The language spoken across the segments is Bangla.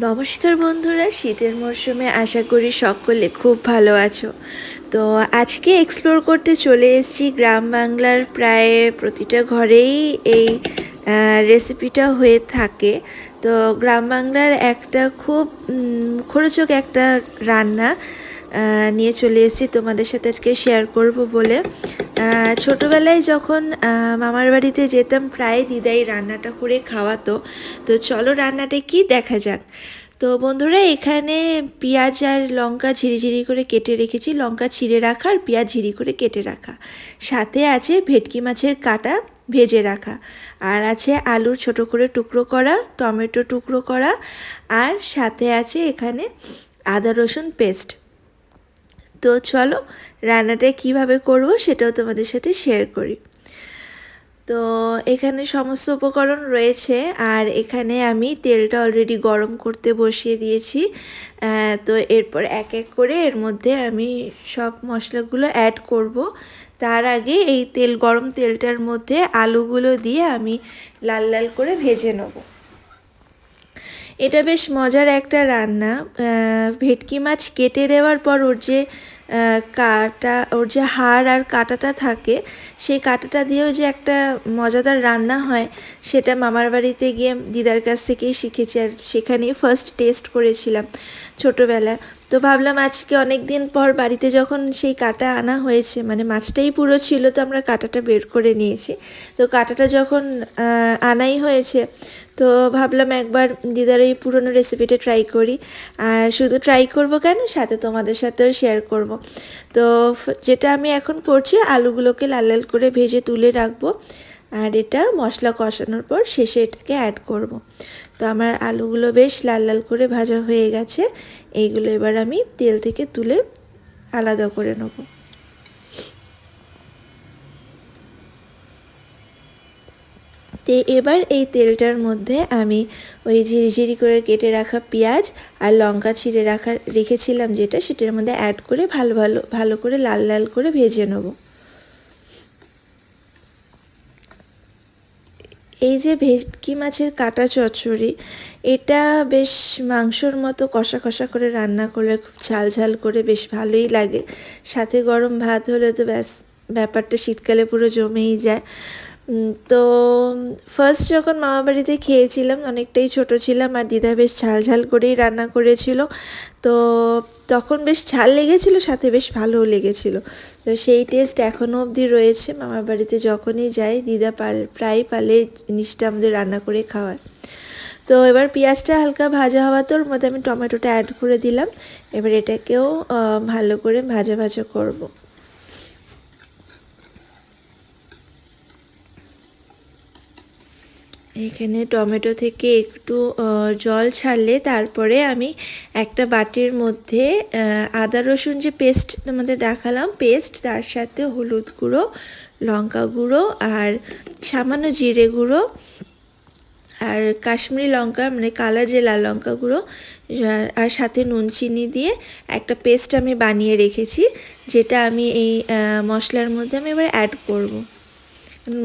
নমস্কার বন্ধুরা, শীতের মরশুমে আশা করি সকলে খুব ভালো আছো। তো আজকে এক্সপ্লোর করতে চলে এসেছি গ্রাম বাংলার প্রায় প্রতিটা ঘরেই এই রেসিপিটা হয়ে থাকে। তো গ্রাম বাংলার একটা খুব খরচক একটা রান্না নিয়ে চলে এসেছি তোমাদের সাথে আজকে শেয়ার করব বলে। ছোটোবেলায় যখন মামার বাড়িতে যেতাম প্রায় দিদাই রান্নাটা করে খাওয়াতো। তো চলো রান্নাটা কি দেখা যাক। তো বন্ধুরা, এখানে পেঁয়াজ আর লঙ্কা ঝিরিঝিরি করে কেটে রেখেছি, লঙ্কা ছিঁড়ে রাখা আর পেঁয়াজ ঝিরি করে কেটে রাখা। সাথে আছে ভেটকি মাছের কাটা ভেজে রাখা, আর আছে আলুর ছোট করে টুকরো করা, টমেটো টুকরো করা, আর সাথে আছে এখানে আদা রসুন পেস্ট। তো চলো রান্নাটা কিভাবে করব সেটাও তোমাদের সাথে শেয়ার করি। তো এখানে সমস্ত উপকরণ রয়েছে, আর এখানে আমি তেলটা অলরেডি গরম করতে বসিয়ে দিয়েছি। তো এরপর এক এক করে এর মধ্যে আমি সব মশলাগুলো অ্যাড করব। তার আগে এই গরম তেলটার মধ্যে আলুগুলো দিয়ে আমি লাল লাল করে ভেজে নেব। এটা বেশ মজার একটা রান্না। ভেটকি মাছ কেটে দেওয়ার পর ওর যে হাড় আর কাঁটাটা থাকে, সেই কাঁটাটা দিয়েও যে একটা মজাদার রান্না হয়, সেটা মামার বাড়িতে গিয়ে দিদার কাছ থেকেই শিখেছি, আর সেখানেই ফার্স্ট টেস্ট করেছিলাম ছোটোবেলায়। তো ভাবলাম আজকে অনেক দিন পর বাড়িতে যখন সেই কাঁটা আনা হয়েছে, মানে মাছটাই পুরো ছিল, তো আমরা কাঁটাটা বের করে নিয়েছি। তো কাঁটাটা যখন আনাই হয়েছে, তো ভাবলাম একবার দিদার এই পুরনো রেসিপিটা ট্রাই করি। আর শুধু ট্রাই করব কেন, সাথে তোমাদের সাথেও শেয়ার করব। তো যেটা আমি এখন করছি, আলুগুলোকে লাল লাল করে ভেজে তুলে রাখবো, আর এটা মশলা কষানোর পর শেষে এটাকে অ্যাড করব। তো আমার আলুগুলো বেশ লাল লাল করে ভাজা হয়ে গেছে। এইগুলো এবার আমি তেল থেকে তুলে আলাদা করে নেব। তো এবার এই তেলটার মধ্যে আমি ওই ঝিরিঝিরি করে কেটে রাখা পেঁয়াজ আর লঙ্কা ছিঁড়ে রেখেছিলাম যেটা, সেটার মধ্যে অ্যাড করে ভালো করে লাল লাল করে ভেজে নেব। এই যে ভেটকি মাছের কাটা চচ্চড়ি, এটা বেশ মাংসর মতো কষা কষা করে রান্না করলে খুব ঝাল ঝাল করে বেশ ভালোই লাগে। সাথে গরম ভাত হলে তো ব্যাস, ব্যাপারটা শীতকালে পুরো জমেই যায়। তো ফার্স্ট যখন মামা বাড়িতে খেয়েছিলাম, অনেকটাই ছোট ছিলাম, আর দিদা বেশ ঝাল ঝাল করেই রান্না করেছিল। তো তখন বেশ ঝাল লেগেছিল, সাথে বেশ ভালোও লেগেছিল। তো সেই টেস্ট এখনও অবধি রয়েছে। মামার বাড়িতে যখনই যাই দিদা প্রায় পালে জিনিসটা আমাদের রান্না করে খাওয়ায়। তো এবার পেঁয়াজটা হালকা ভাজা হওয়াতে ওর মধ্যে আমি টমেটোটা অ্যাড করে দিলাম। এবার এটাকেও ভালো করে ভাজা ভাজা করব। এখানে টমেটো থেকে একটু জল ছাড়লে তারপরে আমি একটা বাটির মধ্যে আদা রসুন যে পেস্ট আমাদের দেখালাম পেস্ট, তার সাথে হলুদ গুঁড়ো, লঙ্কা গুঁড়ো, আর সামান্য জিরে গুঁড়ো, আর কাশ্মীরি লঙ্কা মানে কালার যে লাল লঙ্কা গুঁড়ো, আর সাথে নুন চিনি দিয়ে একটা পেস্ট আমি বানিয়ে রেখেছি, যেটা আমি এই মশলার মধ্যে আমি এবার অ্যাড করব।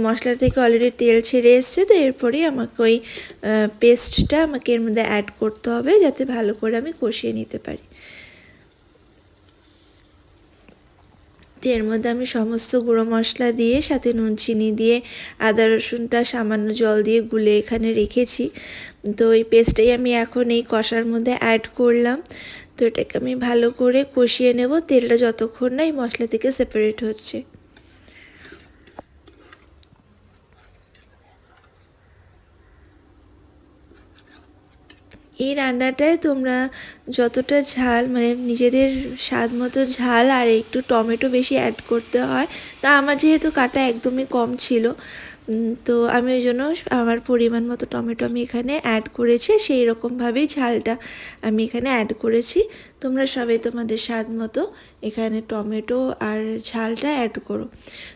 মশলা থেকে অলরেডি তেল ছেড়ে এসছে, তো এরপরেই আমাকে ওই পেস্টটা আমাকে এর মধ্যে অ্যাড করতে হবে, যাতে ভালো করে আমি কষিয়ে নিতে পারি। তো এর মধ্যে আমি সমস্ত গুঁড়ো মশলা দিয়ে সাথে নুন চিনি দিয়ে আদা রসুনটা সামান্য জল দিয়ে গুলে এখানে রেখেছি। তো এই পেস্টটাই আমি এখন এই কষার মধ্যে অ্যাড করলাম। তো এটাকে আমি ভালো করে কষিয়ে নেব, তেলটা যতক্ষণ না এই মশলা থেকে সেপারেট হচ্ছে। এই রান্নাটায় তোমরা যতটা ঝাল, মানে নিজেদের স্বাদ মতো ঝাল আর একটু টমেটো বেশি অ্যাড করতে হয়। তা আমার যেহেতু কাটা একদমই কম ছিল, তো আমি ওই জন্য আমার পরিমাণ মতো টমেটো আমি এখানে অ্যাড করেছি, সেই রকমভাবেই ঝালটা আমি এখানে অ্যাড করেছি। তোমরা সবাই তোমাদের স্বাদ মতো এখানে টমেটো আর ঝালটা অ্যাড করো।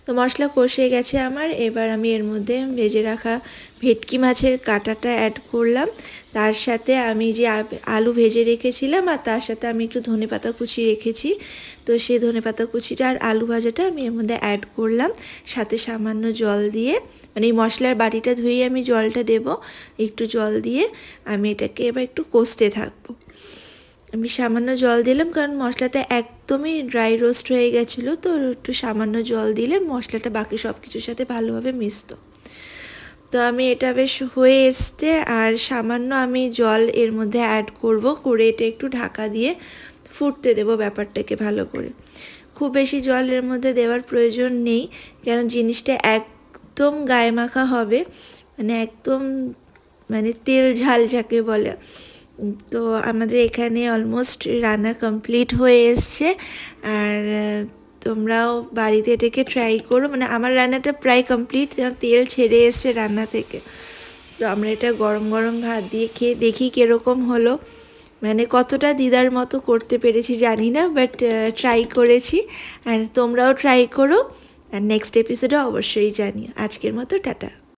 তো মশলা কষে গেছে আমার, এবার আমি এর মধ্যে ভেজে রাখা ভেটকি মাছের কাঁটাটা অ্যাড করলাম। তার সাথে আমি যে আলু ভেজে রেখেছিলাম, আর তার সাথে আমি একটু ধনেপাতা কুচি রেখেছি, তো সেই ধনেপাতা কুচিটা আর আলু ভাজাটা আমি এর মধ্যে অ্যাড করলাম, সাথে সামান্য জল দিয়ে মানে এই মশলার বাটিটা ধুয়ে আমি জলটা দেব, একটু জল দিয়ে আমি এটাকে এবার একটু কষতে থাকবো। আমি সামান্য জল দিলাম কারণ মশলাটা একদমই ড্রাই রোস্ট হয়ে গেছিলো, তো একটু সামান্য জল দিলে মশলাটা বাকি সব কিছুর সাথে ভালোভাবে মিশতো। তো আমি এটা বেশ হয়ে এসছে, আর সামান্য আমি জল এর মধ্যে অ্যাড করে এটা একটু ঢাকা দিয়ে ফুটতে দেবো ব্যাপারটাকে ভালো করে। খুব বেশি জল এর মধ্যে দেওয়ার প্রয়োজন নেই, কারণ জিনিসটা একদম গায়ে মাখা হবে, মানে একদম মানে তেল ঝাল যাকে বলে। তো আমাদের এখানে অলমোস্ট রান্না কমপ্লিট হয়ে এসছে, আর তোমরাও বাড়িতে এটাকে ট্রাই করো। মানে আমার রান্নাটা প্রায় কমপ্লিট, তেল ছেড়ে এসছে রান্না থেকে। তো আমরা এটা গরম গরম ভাত দিয়ে খেয়ে দেখি কীরকম হলো, মানে কতটা দিদার মতো করতে পেরেছি জানি না, বাট ট্রাই করেছি। আর তোমরাও ট্রাই করো, আর নেক্সট এপিসোডে অবশ্যই জানিও। আজকের মতো টাটা।